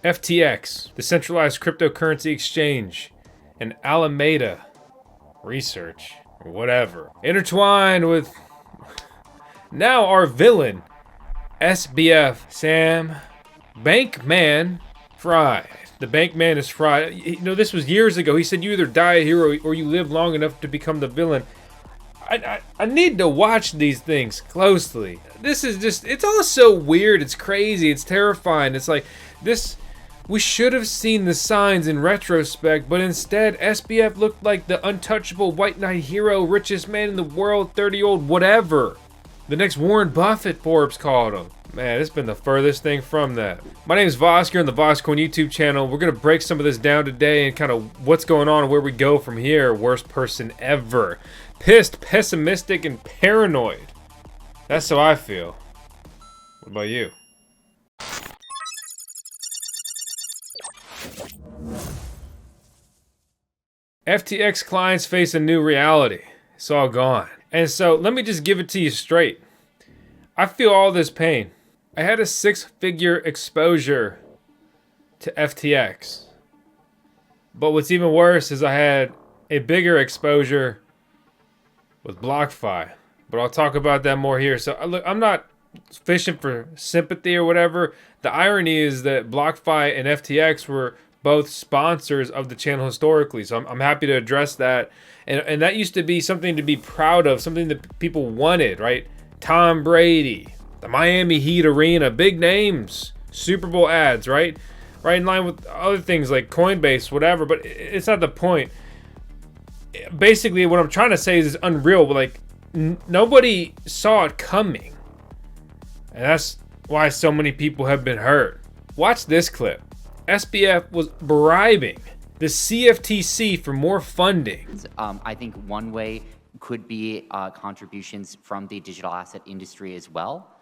FTX, the centralized cryptocurrency exchange, and Alameda Research, or whatever, intertwined with now our villain, SBF Sam Bankman Fried. The Bankman is Fried. You know, this was years ago. He said you either die a hero or you live long enough to become the villain. I need to watch these things closely. This is just, it's all so weird. It's crazy. It's terrifying. It's like this, we should have seen the signs in retrospect, but instead SBF looked like the untouchable white knight hero, richest man in the world, 30-year-old whatever. The next Warren Buffett, Forbes called him. Man, it's been the furthest thing from that. My name is Voskcoin on the Voskcoin YouTube channel. We're going to break some of this down today and kind of what's going on and where we go from here. Worst person ever. Pissed, pessimistic, and paranoid. That's how I feel. What about you? FTX clients face a new reality. It's all gone. And so let me just give it to you straight. I feel all this pain. I had a 6-figure exposure to FTX. But what's even worse is I had a bigger exposure with BlockFi. But I'll talk about that more here. So look, I'm not fishing for sympathy or whatever. The irony is that BlockFi and FTX were both sponsors of the channel historically. So I'm happy to address that. And that used to be something to be proud of, something that people wanted, right? Tom Brady, the Miami Heat arena, big names, Super Bowl ads, right? Right in line with other things like Coinbase, whatever, but it's not the point. Basically, what I'm trying to say is it's unreal, but like nobody saw it coming. And that's why so many people have been hurt. Watch this clip. SBF was bribing the CFTC for more funding. I think one way could be contributions from the digital asset industry as well.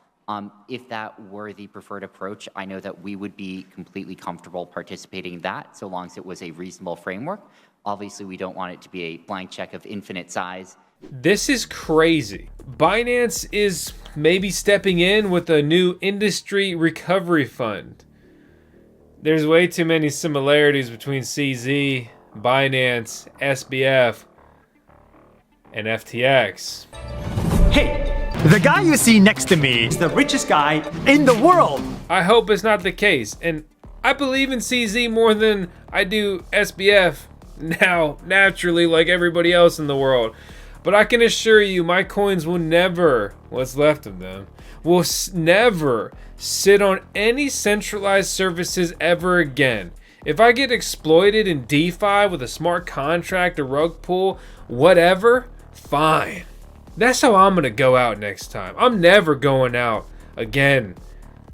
If that were the preferred approach, I know that we would be completely comfortable participating in that, so long as it was a reasonable framework. Obviously, we don't want it to be a blank check of infinite size. This is crazy. Binance is maybe stepping in with a new industry recovery fund. There's way too many similarities between CZ, Binance, SBF, and FTX. Hey, the guy you see next to me is the richest guy in the world. I hope it's not the case, and I believe in CZ more than I do SBF now, naturally, like everybody else in the world. But I can assure you, my coins will never, what's left of them, will never sit on any centralized services ever again. If I get exploited in DeFi with a smart contract, a rug pull, whatever, fine. That's how I'm gonna go out next time. I'm never going out again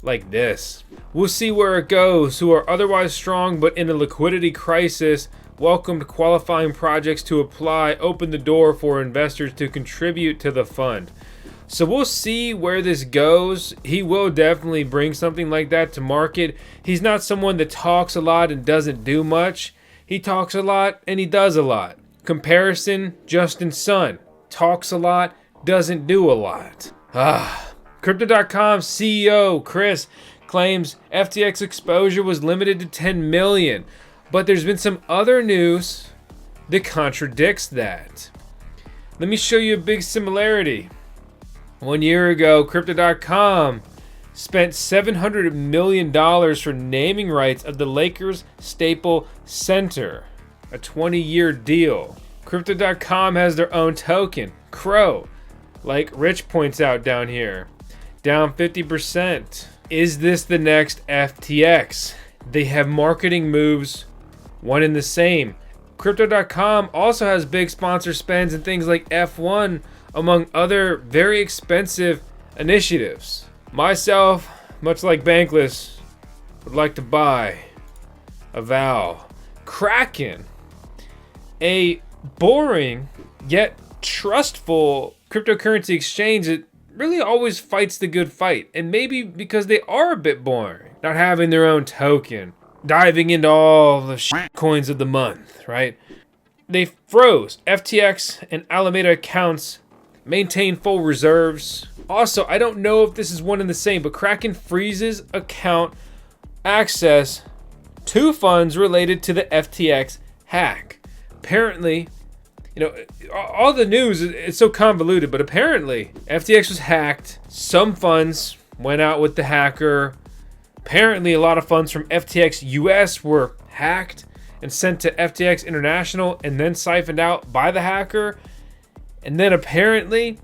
like this. We'll see where it goes. Who are otherwise strong but in a liquidity crisis welcomed qualifying projects to apply, open the door for investors to contribute to the fund. So we'll see where this goes. He will definitely bring something like that to market. He's not someone that talks a lot and doesn't do much. He talks a lot and he does a lot. Comparison, Justin Sun. Talks a lot, doesn't do a lot. Crypto.com CEO Chris claims FTX exposure was limited to 10 million. But there's been some other news that contradicts that. Let me show you a big similarity. 1 year ago, Crypto.com spent $700 million for naming rights of the Lakers Staples Center, a 20-year deal. Crypto.com has their own token, Crow, like Rich points out down here, down 50%. Is this the next FTX? They have marketing moves, one and the same. Crypto.com also has big sponsor spends and things like F1, among other very expensive initiatives. Myself, much like Bankless, would like to buy a vow. Kraken, a boring yet trustful cryptocurrency exchange that really always fights the good fight. And maybe because they are a bit boring, not having their own token, diving into all the coins of the month, right? They froze FTX and Alameda accounts, maintain full reserves. Also, I don't know if this is one and the same, but Kraken freezes account access 2 funds related to the FTX hack. Apparently, all the news is so convoluted, but apparently FTX was hacked. Some funds went out with the hacker. Apparently, a lot of funds from FTX US were hacked and sent to FTX International and then siphoned out by the hacker. And then apparently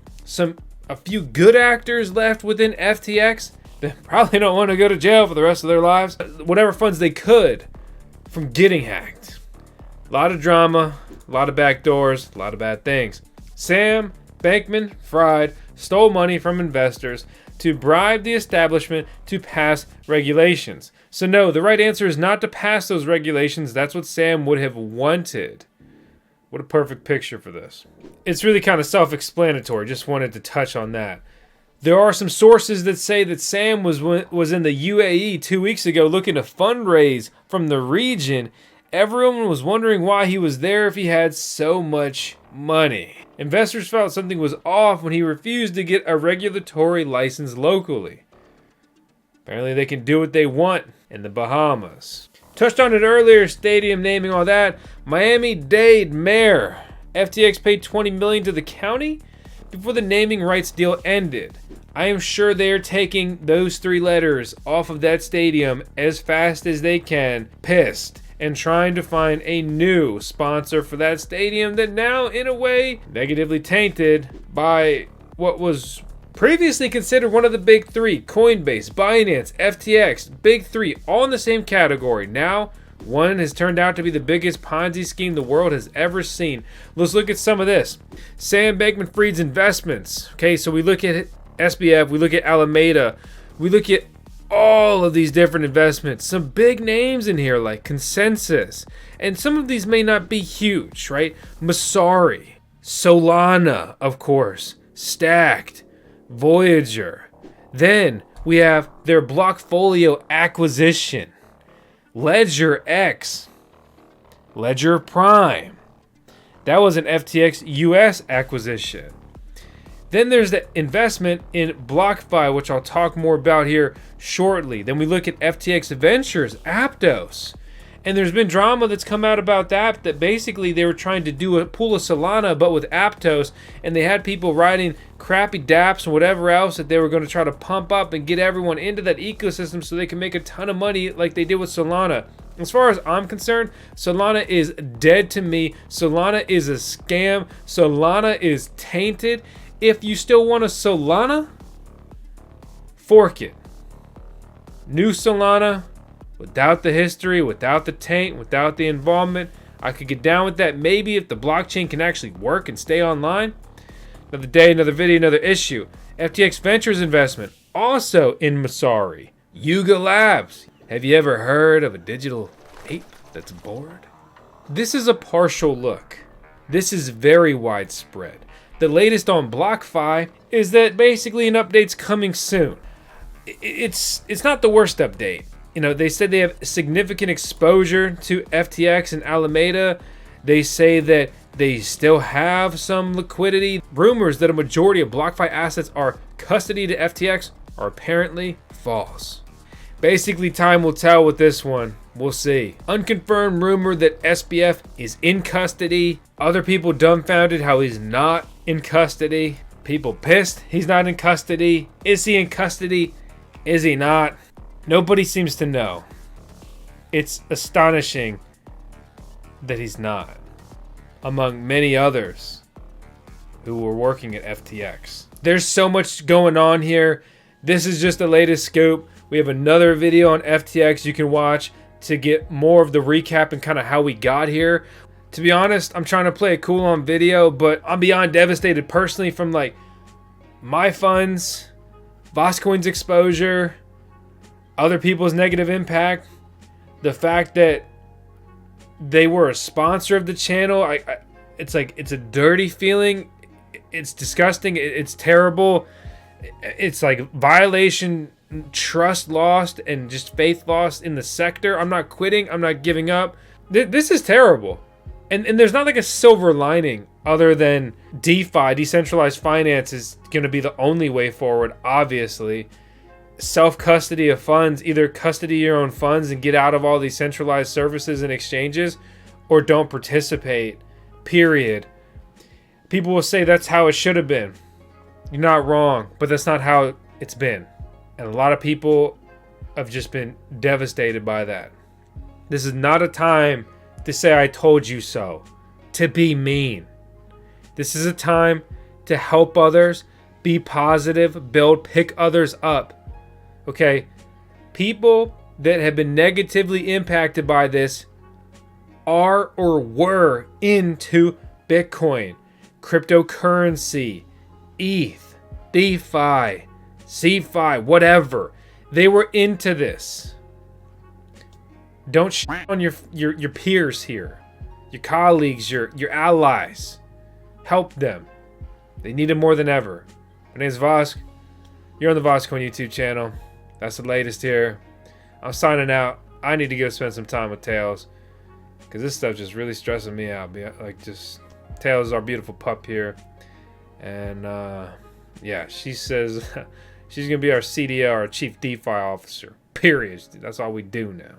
a few good actors left within FTX that probably don't want to go to jail for the rest of their lives. Whatever funds they could from getting hacked. A lot of drama, a lot of backdoors, a lot of bad things. Sam Bankman Fried stole money from investors to bribe the establishment to pass regulations. So no, the right answer is not to pass those regulations. That's what Sam would have wanted. What a perfect picture for this. It's really kind of self-explanatory. Just wanted to touch on that. There are some sources that say that Sam was in the UAE 2 weeks ago looking to fundraise from the region. Everyone was wondering why he was there if he had so much money. Investors felt something was off when he refused to get a regulatory license locally. Apparently they can do what they want in the Bahamas. Touched on it earlier, stadium naming, all that. Miami-Dade mayor. FTX paid $20 million to the county before the naming rights deal ended. I am sure they are taking those 3 letters off of that stadium as fast as they can, pissed, and trying to find a new sponsor for that stadium that now, in a way, negatively tainted by what was previously considered one of the big 3, Coinbase, Binance, FTX, big 3, all in the same category. Now, one has turned out to be the biggest Ponzi scheme the world has ever seen. Let's look at some of this. Sam Bankman-Fried's investments. Okay, so we look at SBF, we look at Alameda, we look at all of these different investments. Some big names in here like Consensus. And some of these may not be huge, right? Masari, Solana, of course, Stacked, Voyager. Then we have their Blockfolio acquisition, Ledger X, Ledger Prime. That was an FTX US acquisition. Then there's the investment in BlockFi, which I'll talk more about here shortly. Then we look at FTX Ventures, Aptos. And there's been drama that's come out about that basically they were trying to do a pool of Solana, but with Aptos, and they had people writing crappy dApps and whatever else that they were going to try to pump up and get everyone into that ecosystem so they can make a ton of money like they did with Solana. As far as I'm concerned, Solana is dead to me. Solana is a scam. Solana is tainted. If you still want a Solana, fork it. New Solana, without the history, without the taint, without the involvement, I could get down with that. Maybe if the blockchain can actually work and stay online. Another day, another video, another issue. FTX Ventures investment, also in Masari. Yuga Labs. Have you ever heard of a digital ape that's bored? This is a partial look. This is very widespread. The latest on BlockFi is that basically an update's coming soon. It's not the worst update. They said they have significant exposure to FTX and Alameda. They say that they still have some liquidity. Rumors that a majority of BlockFi assets are custody to FTX are apparently false. Basically, time will tell with this one. We'll see. Unconfirmed rumor that SBF is in custody. Other people dumbfounded how he's not in custody. People pissed he's not in custody. Is he in custody? Is he not? Nobody seems to know. It's astonishing that he's not, among many others who were working at FTX. There's so much going on here. This is just the latest scoop. We have another video on FTX you can watch to get more of the recap and kind of how we got here. To be honest, I'm trying to play it cool on video, but I'm beyond devastated personally from like my funds, Voskcoin's exposure, other people's negative impact, the fact that they were a sponsor of the channel. It's like, it's a dirty feeling. It's disgusting. It's terrible. It's like violation, trust lost, and just faith lost in the sector. I'm not quitting. I'm not giving up. This is terrible. And there's not like a silver lining other than DeFi, decentralized finance, is going to be the only way forward, obviously. self-custody of funds. Either custody your own funds and get out of all these centralized services and exchanges, or don't participate, period. People will say that's how it should have been. You're not wrong, but that's not how it's been. And a lot of people have just been devastated by that. This is not a time to say I told you so, to be mean. This is a time to help others, be positive, build, pick others up. Okay? People that have been negatively impacted by this are or were into Bitcoin, cryptocurrency, ETH, DeFi, CeFi, whatever. They were into this. Don't shit on your peers here, your colleagues, your allies. Help them. They need it more than ever. My name's Vosk. You're on the Voskcoin YouTube channel. That's the latest here. I'm signing out. I need to go spend some time with Tails, because this stuff just really stressing me out. Like, just Tails is our beautiful pup here, and yeah, she says she's gonna be our CDO, our Chief DeFi Officer. Period. That's all we do now.